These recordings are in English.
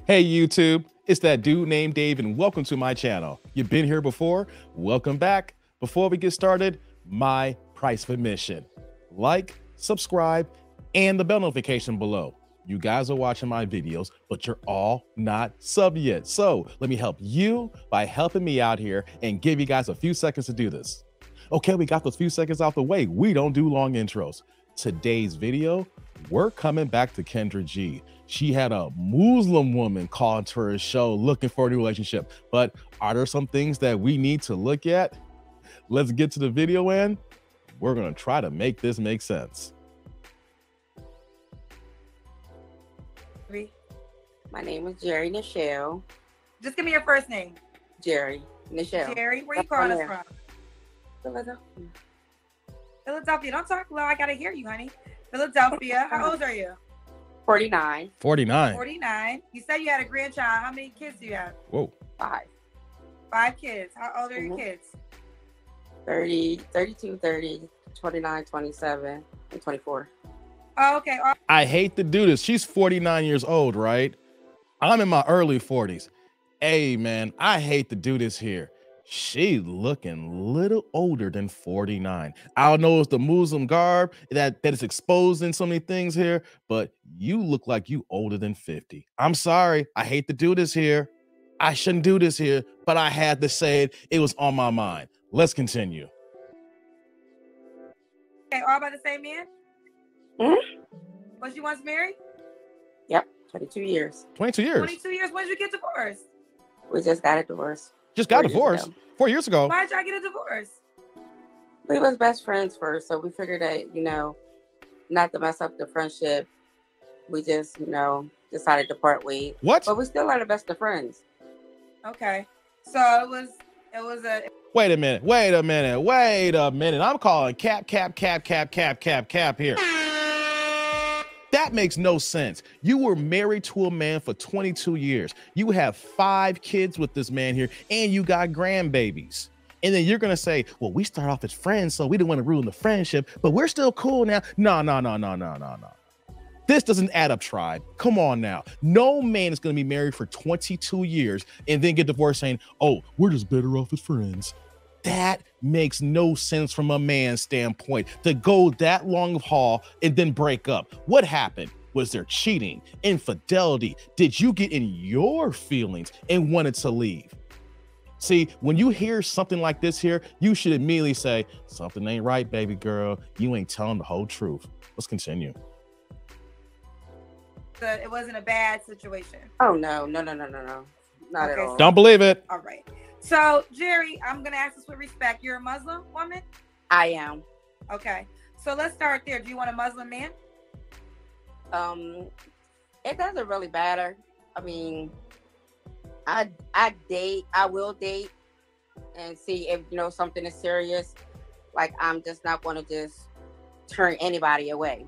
Hey YouTube, it's that dude named Dave and welcome to my channel. You've been here before, welcome back. Before we get started, my price of admission. Like, subscribe, and the bell notification below. You guys are watching my videos, but you're all not sub yet. So let me help you by helping me out here and give you guys a few seconds to do this. Okay, we got those few seconds out the way. We don't do long intros. Today's video, we're coming back to Kendra G. She had a Muslim woman call into her show looking for a new relationship. But are there some things that we need to look at? Let's get to the video and we're gonna try to make this make sense. My name is Jerry Nichelle. Just give me your first name. Jerry Nichelle. Jerry, where you calling us from? Philadelphia. Philadelphia. Don't talk low. I gotta hear you, honey. Philadelphia. How old are you? 49. 49. 49. You said you had a grandchild. How many kids do you have? Whoa. 5. 5 kids. How old are your kids? 30, 32, 30, 29, 27, and 24. Oh, okay. I hate to do this. She's 49 years old, right? I'm in my early 40s. Hey, man, I hate to do this here. She looking a little older than 49. I don't know it's the Muslim garb that is exposing so many things here, but you look like you older than 50. I'm sorry. I hate to do this here. I shouldn't do this here, but I had to say it. It was on my mind. Let's continue. Okay, all by the same man? Mm-hmm. Was you once married? Yep, 22 years. 22 years. 22 years. When did you get divorced? We just got a divorce. Just got divorced 4 years ago. Why did y'all get a divorce? We was best friends first, so we figured that, not to mess up the friendship, we just, decided to part ways. What? But we still are the best of friends. Okay. So it was a... Wait a minute. I'm calling cap here. That makes no sense. You were married to a man for 22 years. You have 5 kids with this man here, and you got grandbabies. And then you're going to say, well, we start off as friends, so we didn't want to ruin the friendship, but we're still cool now. No. This doesn't add up, tribe. Come on now. No man is going to be married for 22 years and then get divorced saying, oh, we're just better off as friends. That makes no sense from a man's standpoint to go that long of haul and then break up. What happened? Was there cheating, infidelity? Did you get in your feelings and wanted to leave? See, when you hear something like this here, you should immediately say, something ain't right, baby girl. You ain't telling the whole truth. Let's continue. It wasn't a bad situation. Oh, no. Not at all. Don't believe it. All right. So, Jerry, I'm going to ask this with respect. You're a Muslim woman? I am. Okay. So let's start there. Do you want a Muslim man? It doesn't really matter. I mean, I will date and see if, something is serious. Like, I'm just not going to just turn anybody away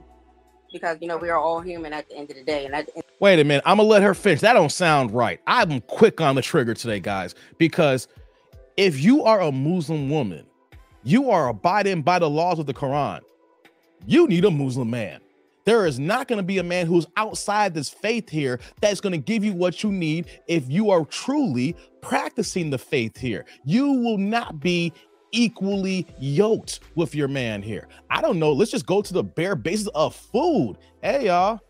because, we are all human at the end of the day. And wait a minute. I'm going to let her finish. That don't sound right. I'm quick on the trigger today, guys, because if you are a Muslim woman, you are abiding by the laws of the Quran. You need a Muslim man. There is not going to be a man who's outside this faith here that's going to give you what you need if you are truly practicing the faith here. You will not be equally yoked with your man here. I don't know. Let's just go to the bare basis of food. Hey, y'all,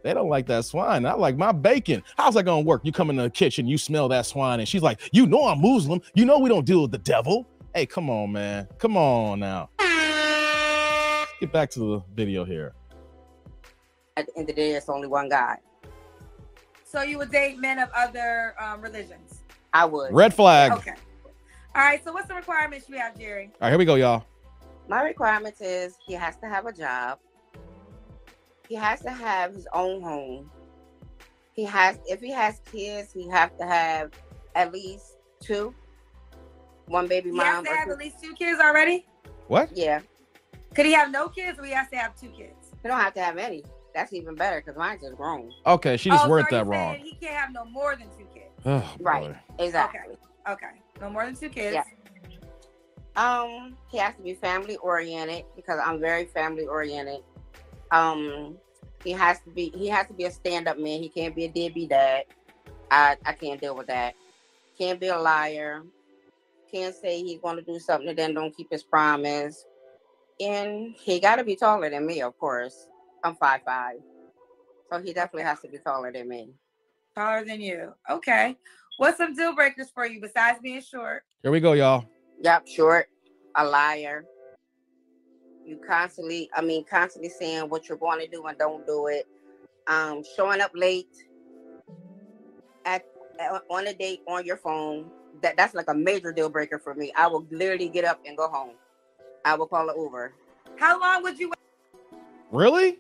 they don't like that swine. I like my bacon. How's that going to work? You come in the kitchen, you smell that swine, and she's like, I'm Muslim. We don't deal with the devil. Hey, come on, man. Come on now. Get back to the video here. At the end of the day, it's only one God. So you would date men of other religions? I would. Red flag. Okay. All right. So what's the requirements you have, Jerry? All right, here we go, y'all. My requirements is he has to have a job. He has to have his own home. If he has kids, he have to have at least 2. One baby mom. He has to have at least 2 kids already? What? Yeah. Could he have no kids or he has to have 2 kids? He don't have to have any. That's even better because mine's just grown. Okay, she just worded so that wrong. He can't have no more than 2 kids. Oh, right. Exactly. Okay. No more than 2 kids. Yeah. He has to be family oriented because I'm very family oriented. He has to be a stand-up man. He can't be a deadbeat dad. I can't deal with that. Can't be a liar. Can't say he's going to do something and then don't keep his promise. And he got to be taller than me, of course. I'm 5'5", so he definitely has to be taller than me. Taller than you. Okay. What's some deal breakers for you besides being short? Here we go, y'all. Yep, short, a liar. You constantly saying what you're going to do and don't do it. Showing up late on a date on your phone. That's like a major deal breaker for me. I will literally get up and go home. I will call an Uber. How long would you wait? Really?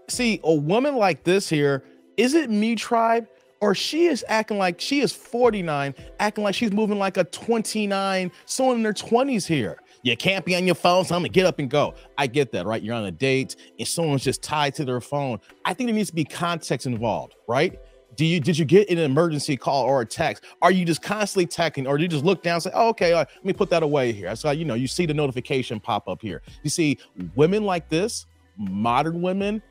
See, a woman like this here, is it me, tribe? Or she is acting like she is 49, acting like she's moving like a 29, someone in their 20s here. You can't be on your phone, so I'm gonna get up and go. I get that, right? You're on a date and someone's just tied to their phone. I think there needs to be context involved, right? Did you get an emergency call or a text? Are you just constantly texting, or do you just look down and say, oh, okay, all right, let me put that away here? So, you see the notification pop up here. You see, women like this, modern women,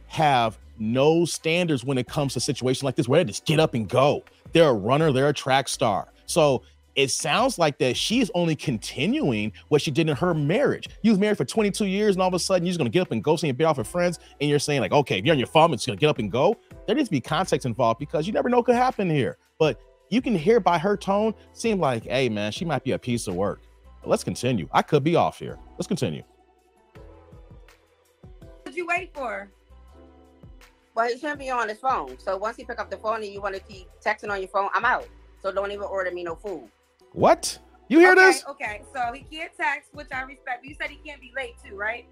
have no standards when it comes to situations like this where they just get up and go. They're a runner, they're a track star. So it sounds like that she's only continuing what she did in her marriage. You was married for 22 years and all of a sudden you're just gonna get up and go, so you be off with friends, and you're saying like, okay, if you're on your phone, it's gonna get up and go. There needs to be context involved, because you never know what could happen here. But you can hear by her tone, seem like, hey man, she might be a piece of work. But let's continue. I could be off here. Let's continue. What did you wait for? Well, he shouldn't be on his phone. So once he pick up the phone and you want to keep texting on your phone, I'm out. So don't even order me no food. What? You hear this? Okay, so he can't text, which I respect. But you said he can't be late too, right?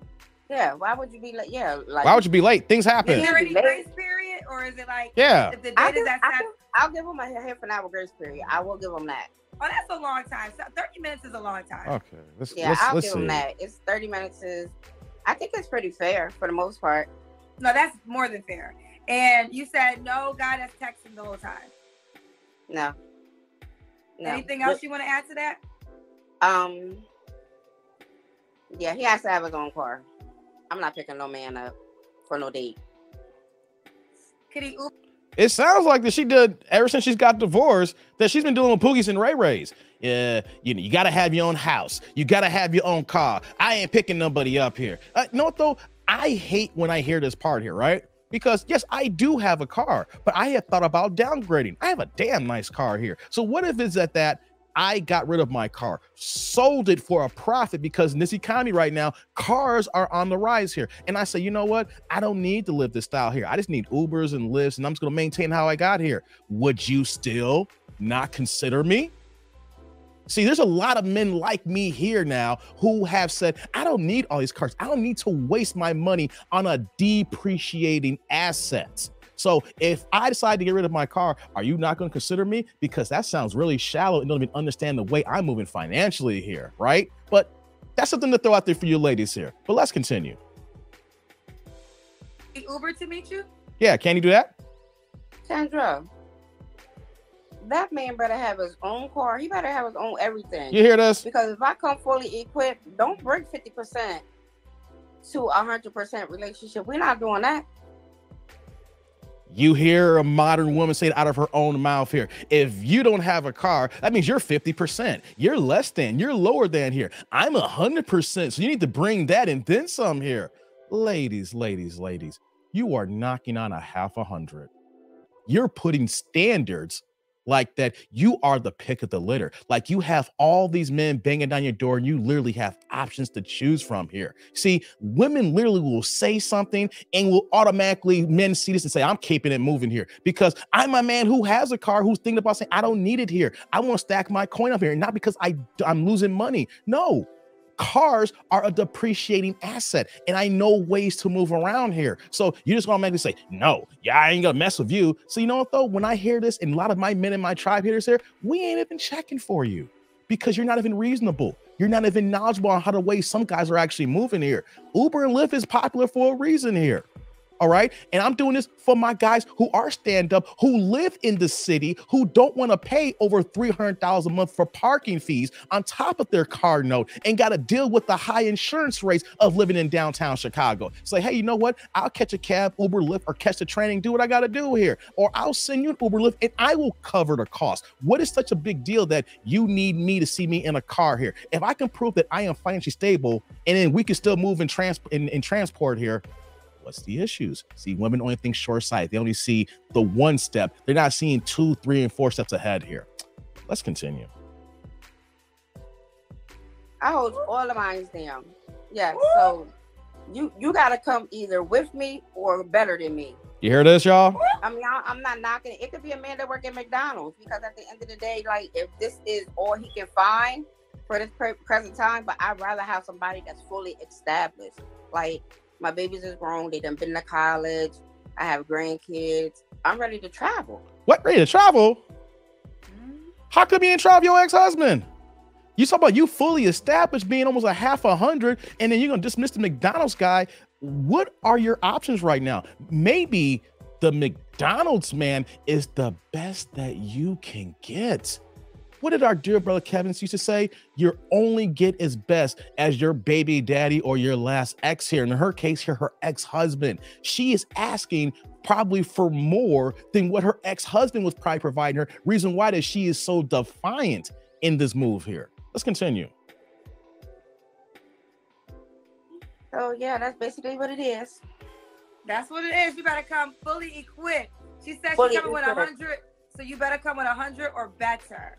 Yeah, why would you be late? Yeah, like, why would you be late? Things happen. Is there any grace period, or is it like, yeah, if the date is that I'll give him a half an hour grace period. I will give him that. Oh, that's a long time. So 30 minutes is a long time. Okay, let's give him that. It's 30 minutes I think it's pretty fair for the most part. No, that's more than fair. And you said no guy that's texting the whole time. No. Anything else you want to add to that? Yeah, he has to have his own car. I'm not picking no man up for no date. Could he Uber? It sounds like that she did ever since she's got divorced, that she's been doing with Poogies and Ray Rays. Yeah, you got to have your own house. You got to have your own car. I ain't picking nobody up here. You know what though? I hate when I hear this part here, right? Because yes, I do have a car, but I have thought about downgrading. I have a damn nice car here. So what if it's that I got rid of my car, sold it for a profit, because in this economy right now, cars are on the rise here. And I say, you know what? I don't need to live this style here. I just need Ubers and Lyfts, and I'm just going to maintain how I got here. Would you still not consider me? See, there's a lot of men like me here now who have said, I don't need all these cars. I don't need to waste my money on a depreciating asset. So if I decide to get rid of my car, are you not going to consider me? Because that sounds really shallow and don't even understand the way I'm moving financially here, right? But that's something to throw out there for you ladies here. But let's continue. Uber to meet you? Yeah, can you do that? Kendra, that man better have his own car. He better have his own everything. You hear this? Because if I come fully equipped, don't bring 50% to 100% relationship. We're not doing that. You hear a modern woman say it out of her own mouth here. If you don't have a car, that means you're 50%. You're less than, you're lower than here. I'm 100%. So you need to bring that and then some here. Ladies, you are knocking on a half 100. You're putting standards like that. You are the pick of the litter. Like you have all these men banging down your door and you literally have options to choose from here. See, women literally will say something and will automatically, men see this and say, I'm keeping it moving here because I'm a man who has a car, who's thinking about saying, I don't need it here. I want to stack my coin up here. Not because I'm losing money. No. Cars are a depreciating asset, and I know ways to move around here. So you just automatically say, no, yeah, I ain't gonna mess with you. So you know what though? When I hear this, and a lot of my men in my tribe hear this here, we ain't even checking for you because you're not even reasonable. You're not even knowledgeable on how the way some guys are actually moving here. Uber and Lyft is popular for a reason here. All right. And I'm doing this for my guys who are stand up, who live in the city, who don't want to pay over $300,000 a month for parking fees on top of their car note and got to deal with the high insurance rates of living in downtown Chicago. It's like, hey, you know what? I'll catch a cab, Uber, Lyft, or catch the train and do what I got to do here. Or I'll send you an Uber, Lyft, and I will cover the cost. What is such a big deal that you need me to see me in a car here? If I can prove that I am financially stable and then we can still move in transport here, what's the issues? See, women only think short sight. They only see the one step. They're not seeing 2, 3, and 4 steps ahead here. Let's continue. I hold all of mine down. Yeah, so you gotta come either with me or better than me. You hear this, y'all? I mean, I'm not knocking it. It could be a man that work at McDonald's, because at the end of the day, like, if this is all he can find for this present time, but I'd rather have somebody that's fully established. Like, my babies is grown. They done been to college. I have grandkids. I'm ready to travel. What? Ready to travel? How come you ain't travel your ex-husband? You talk about you fully established being almost a half 100, and then you're gonna dismiss the McDonald's guy. What are your options right now? Maybe the McDonald's man is the best that you can get. What did our dear brother Kevin used to say? You only get as best as your baby daddy or your last ex here. In her case here, her ex-husband. She is asking probably for more than what her ex-husband was probably providing her. Reason why that she is so defiant in this move here. Let's continue. So yeah, that's basically what it is. That's what it is. You better come fully equipped. She said Fully she's coming with equipped. 100, so you better come with 100 or better.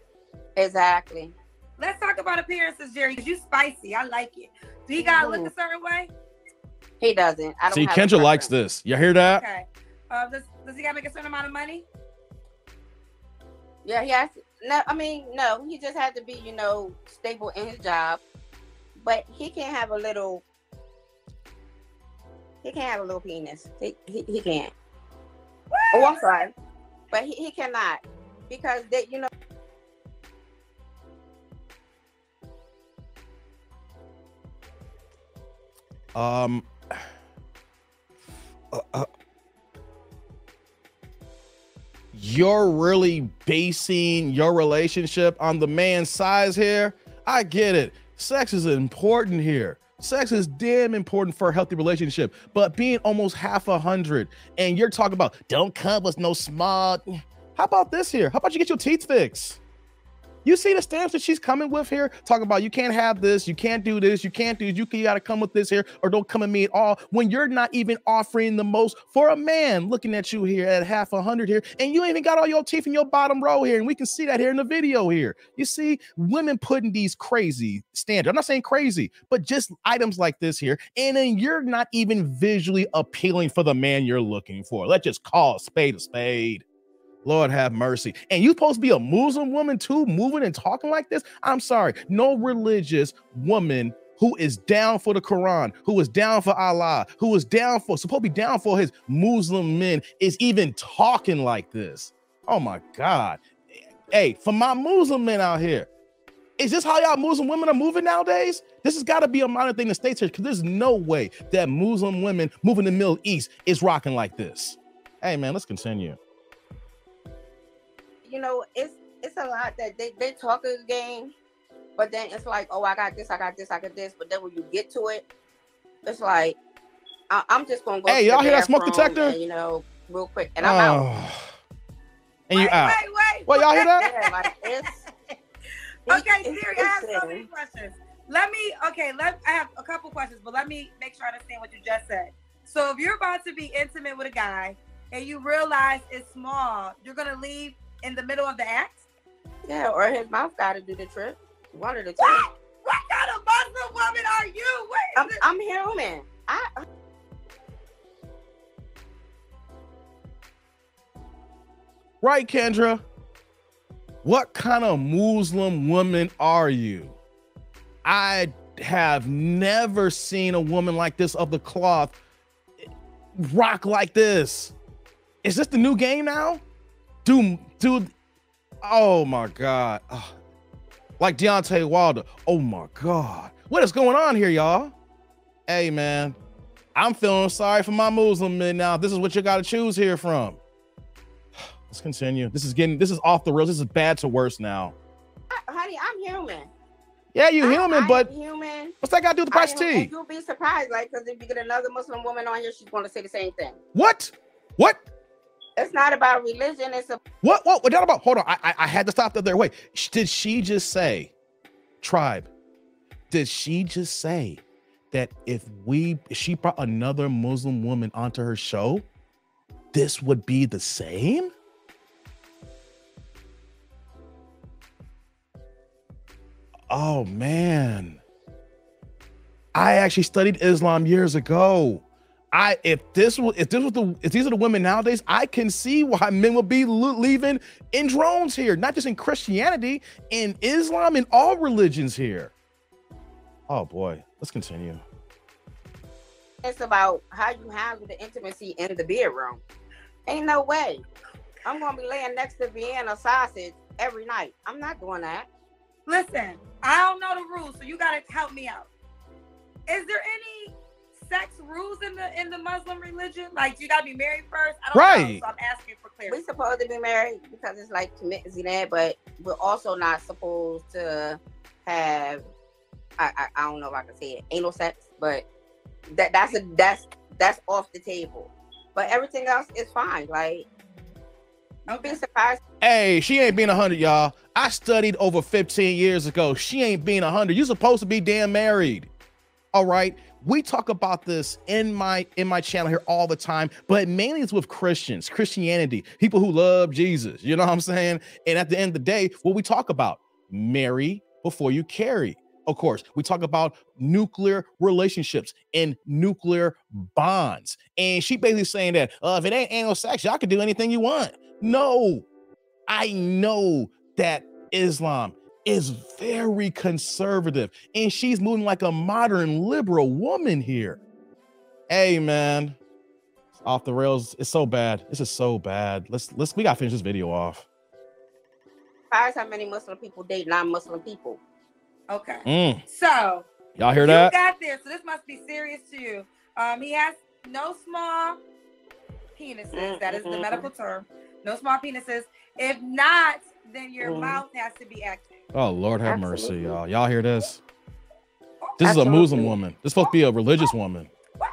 Exactly. Let's talk about appearances, Jerry, because you spicy. I like it. Do he gotta look a certain way? He doesn't. I don't See, have a Kendra likes preference. this. You hear that? Okay. Does he gotta make a certain amount of money? Yeah, he has to, no, he just had to be, stable in his job. But he can't have a little penis. He can't. Oh, I'm sorry. But he cannot. Because they, you're really basing your relationship on the man's size here. I get it. Sex is important here. Sex is damn important for a healthy relationship, but being almost half 100 and you're talking about don't come with no small. How about this here? How about you get your teeth fixed? You see the stamps that she's coming with here? Talking about you can't have this, you can't do this, you can't do this, you gotta come with this here, or don't come at me at all, when you're not even offering the most for a man looking at you here at half 100 here, and you ain't even got all your teeth in your bottom row here, and we can see that here in the video here. You see, women putting these crazy standards. I'm not saying crazy, but just items like this here, and then you're not even visually appealing for the man you're looking for. Let's just call a spade a spade. Lord have mercy. And you supposed to be a Muslim woman too, moving and talking like this? I'm sorry. No religious woman who is down for the Quran, who is down for Allah, who is supposed to be down for his Muslim men is even talking like this. Oh my God. Hey, for my Muslim men out here, is this how y'all Muslim women are moving nowadays? This has got to be a modern thing in the States here, because there's no way that Muslim women moving to the Middle East is rocking like this. Hey man, let's continue. It's a lot that they talk a game, but then it's like, oh, I got this. But then when you get to it, it's like, I'm just going to go. Hey, y'all hear that smoke detector? And, real quick. And I'm out. And you out. Wait. Well, y'all hear that? Yeah, like, Okay, Siri, I have so many questions. I have a couple questions, but let me make sure I understand what you just said. So if you're about to be intimate with a guy and you realize it's small, you're going to leave in the middle of the act? Yeah, or his mouth got to do the trick. One of the two. What kind of Muslim woman are you? I'm human. Right, Kendra? What kind of Muslim woman are you? I have never seen a woman like this of the cloth rock like this. Is this the new game now? Dude, oh my God. Like Deontay Wilder. Oh my God. What is going on here, y'all? Hey man, I'm feeling sorry for my Muslim men now. This is what you got to choose here from. Let's continue. This is off the rails. This is bad to worse now. Honey, I'm human. Yeah, you human, but human. What's that got to do with the price of tea? You'll be surprised, like, because if you get another Muslim woman on here, she's going to say the same thing. What? It's not about religion. It's a what? What that about? Hold on. I had to stop that there. Wait, did she just say, tribe? Did she just say that if she brought another Muslim woman onto her show, this would be the same? Oh man, I actually studied Islam years ago. If these are the women nowadays, I can see why men would be leaving in drones here, not just in Christianity, in Islam, in all religions here. Oh boy, let's continue. It's about how you handle the intimacy in the bedroom. Ain't no way I'm gonna be laying next to Vienna sausage every night. I'm not doing that. Listen, I don't know the rules, so you gotta help me out. Is there any sex rules in the Muslim religion? Like, you gotta be married first? I don't know, so I'm asking for clarity. We're supposed to be married because it's like committing that, but we're also not supposed to have. I don't know if I can say it, anal sex, but that's off the table. But everything else is fine. Like, I'll be surprised. Hey, she ain't being 100, y'all. I studied over 15 years ago. She ain't being 100. You supposed to be damn married. All right. We talk about this in my channel here all the time, but mainly it's with Christians, Christianity, people who love Jesus. You know what I'm saying? And at the end of the day, what we talk about, marry before you carry. Of course, we talk about nuclear relationships and nuclear bonds. And she basically saying that if it ain't anal sex, y'all can do anything you want. No, I know that Islam is very conservative and she's moving like a modern liberal woman here. Hey, man, it's off the rails. It's so bad. This is so bad. We gotta finish this video off. Surprised how many Muslim people date non-Muslim people. Okay. So y'all hear that? You got this. So this must be serious to you. He has no small penises. That is the medical term. No small penises. If not, then your mouth has to be active. Oh, Lord have mercy, y'all. Y'all hear this? This is a Muslim woman. This is supposed to be a religious woman. What?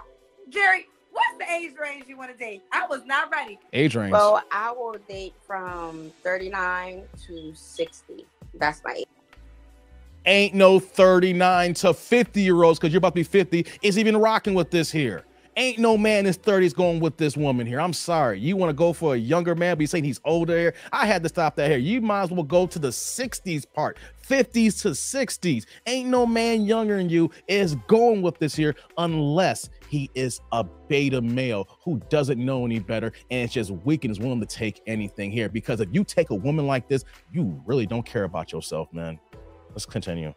Jerry, what's the age range you want to date? I was not ready. Age range. Well, I will date from 39 to 60. That's my age. Ain't no 39 to 50-year-olds, because you're about to be 50, is even rocking with this here. Ain't no man in his 30s going with this woman here. I'm sorry. You want to go for a younger man, but you're saying he's older here? I had to stop that here. You might as well go to the 60s part, 50s to 60s. Ain't no man younger than you is going with this here unless he is a beta male who doesn't know any better and it's just weak and is willing to take anything here. Because if you take a woman like this, you really don't care about yourself, man. Let's continue.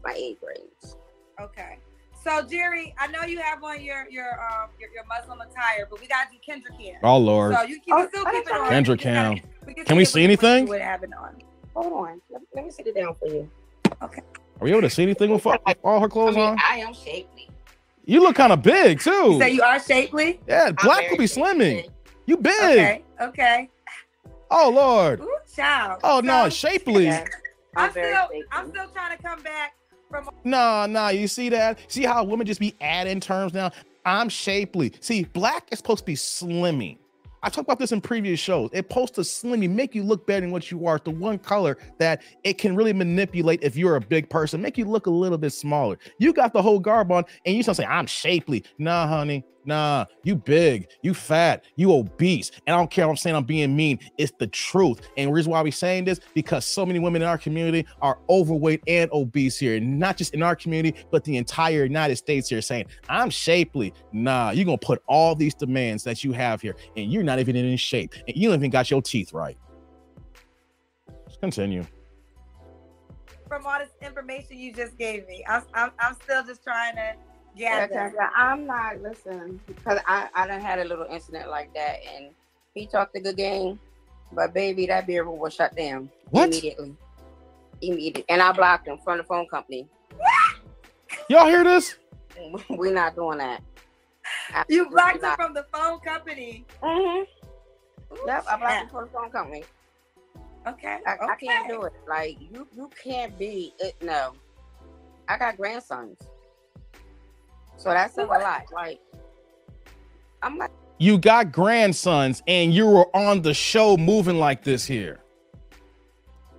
My age range. Okay. So Jerry, I know you have on your Muslim attire, but we gotta do Kendra cam. Oh Lord. So you can still keep it on. Kendra cam. Can we see anything? What happened on? Hold on. Let me sit it down for you. Okay. Are we able to see anything with all her clothes on? I am shapely. You look kind of big too. You say you are shapely? Yeah, black could be slimming. You big. Okay. Okay. Oh Lord. Ooh, child. Oh no, shapely. Yeah, I'm still trying to come back from. Nah. You see that? See how women just be adding terms now? I'm shapely. See, black is supposed to be slimming. I talked about this in previous shows. It's supposed to slim you, make you look better than what you are. It's the one color that it can really manipulate if you're a big person, make you look a little bit smaller. You got the whole garb on and you start saying, I'm shapely. Nah, honey. Nah, you big, you fat, you obese. And I don't care if I'm saying I'm being mean. It's the truth. And the reason why we're saying this, because so many women in our community are overweight and obese here. And not just in our community, but the entire United States here saying, I'm shapely. Nah, you're going to put all these demands that you have here and you're not even in shape. And you don't even got your teeth right. Let's continue. From all this information you just gave me, I'm still just trying to gather. I'm not listening because I done had a little incident like that, and he talked a good game, but baby, that beer was shut down immediately. And I blocked him from the phone company. Y'all hear this? We're not doing that. You blocked her from the phone company. Yep, I blocked her from the phone company. Okay. I can't do it. Like you can't be it. No, I got grandsons, so that's a lot. Like I'm like, you got grandsons, and you were on the show moving like this here.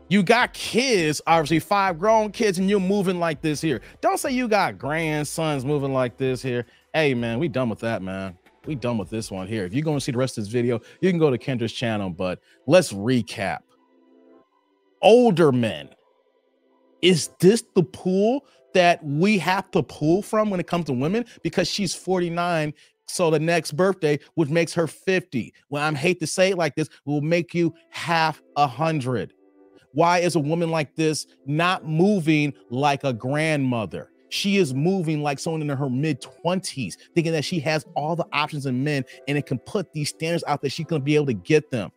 You got kids, obviously 5 grown kids, and you're moving like this here. Don't say you got grandsons moving like this here. Hey man, we done with that, man. We done with this one here. If you're going to see the rest of this video, you can go to Kendra's channel, but let's recap. Older men, is this the pool that we have to pull from when it comes to women? Because she's 49, so the next birthday, which makes her 50. Well, I hate to say it like this, will make you half 100. Why is a woman like this not moving like a grandmother? She is moving like someone in her mid-20s, thinking that she has all the options in men and it can put these standards out that she's going to be able to get them.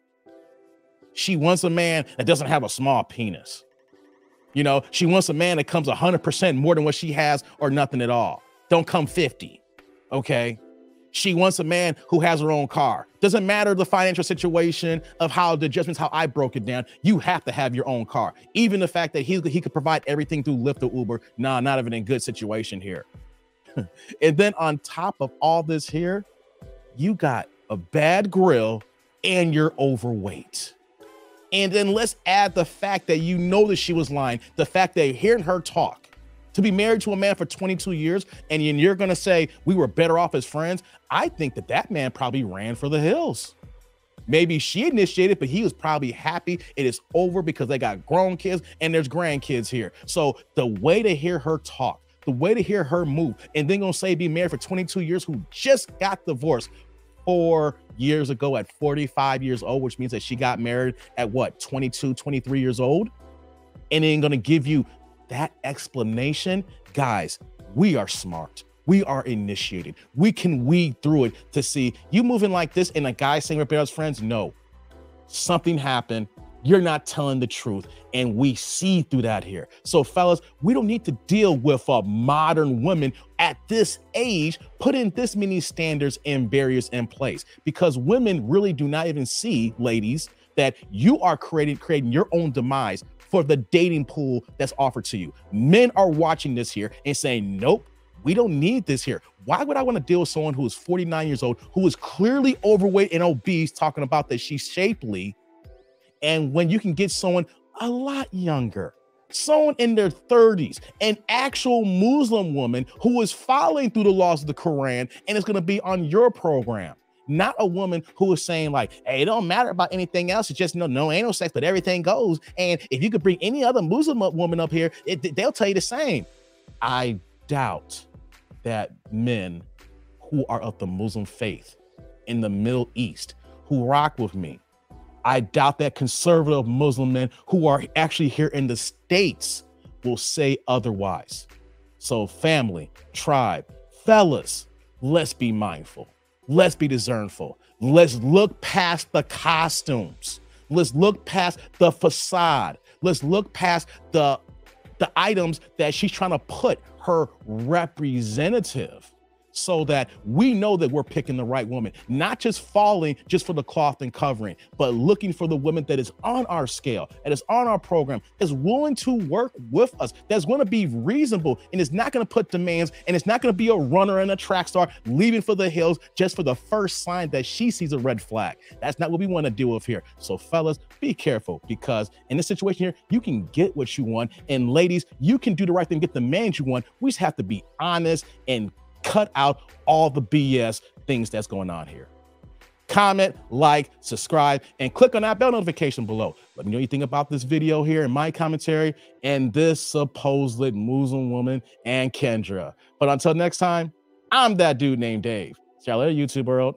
She wants a man that doesn't have a small penis. You know, she wants a man that comes 100% more than what she has or nothing at all. Don't come 50, okay? She wants a man who has her own car. Doesn't matter the financial situation of how the adjustments, how I broke it down. You have to have your own car. Even the fact that he could provide everything through Lyft or Uber. Nah, not even in good situation here. And then on top of all this here, you got a bad grill and you're overweight. And then let's add the fact that you know that she was lying. The fact that hearing her talk, to be married to a man for 22 years, and you're going to say we were better off as friends. I think that that man probably ran for the hills. Maybe she initiated, but he was probably happy it is over because they got grown kids and there's grandkids here. So the way to hear her talk, the way to hear her move, and then going to say be married for 22 years, who just got divorced 4 years ago at 45 years old, which means that she got married at what, 22, 23 years old, and then going to give you that explanation. Guys, we are smart. We are initiated. We can weed through it to see you moving like this and a guy saying we're better as friends. No, something happened. You're not telling the truth. And we see through that here. So fellas, we don't need to deal with a modern woman at this age, putting this many standards and barriers in place, because women really do not even see, ladies, that you are creating your own demise for the dating pool that's offered to you. Men are watching this here and saying, nope, we don't need this here. Why would I want to deal with someone who is 49 years old, who is clearly overweight and obese, talking about that she's shapely, and when you can get someone a lot younger, someone in their 30s, an actual Muslim woman who is following through the laws of the Quran and is going to be on your program? Not a woman who is saying like, hey, it don't matter about anything else. It's just no anal sex, but everything goes. And if you could bring any other Muslim woman up here, they'll tell you the same. I doubt that men who are of the Muslim faith in the Middle East who rock with me, I doubt that conservative Muslim men who are actually here in the States will say otherwise. So family, tribe, fellas, let's be mindful. Let's be discernful. Let's look past the costumes. Let's look past the facade. Let's look past the items that she's trying to put her representative, so that we know that we're picking the right woman, not just falling just for the cloth and covering, but looking for the woman that is on our scale, that is on our program, is willing to work with us, that's going to be reasonable, and is not going to put demands, and it's not going to be a runner and a track star leaving for the hills just for the first sign that she sees a red flag. That's not what we want to deal with here. So fellas, be careful, because in this situation here, you can get what you want, and ladies, you can do the right thing, get the man you want. We just have to be honest and cut out all the BS things that's going on here. Comment, like, subscribe, and click on that bell notification below. Let me know what you think about this video here in my commentary and this supposed Muslim woman and Kendra. But until next time, I'm that dude named Dave. See y'all later, YouTube world.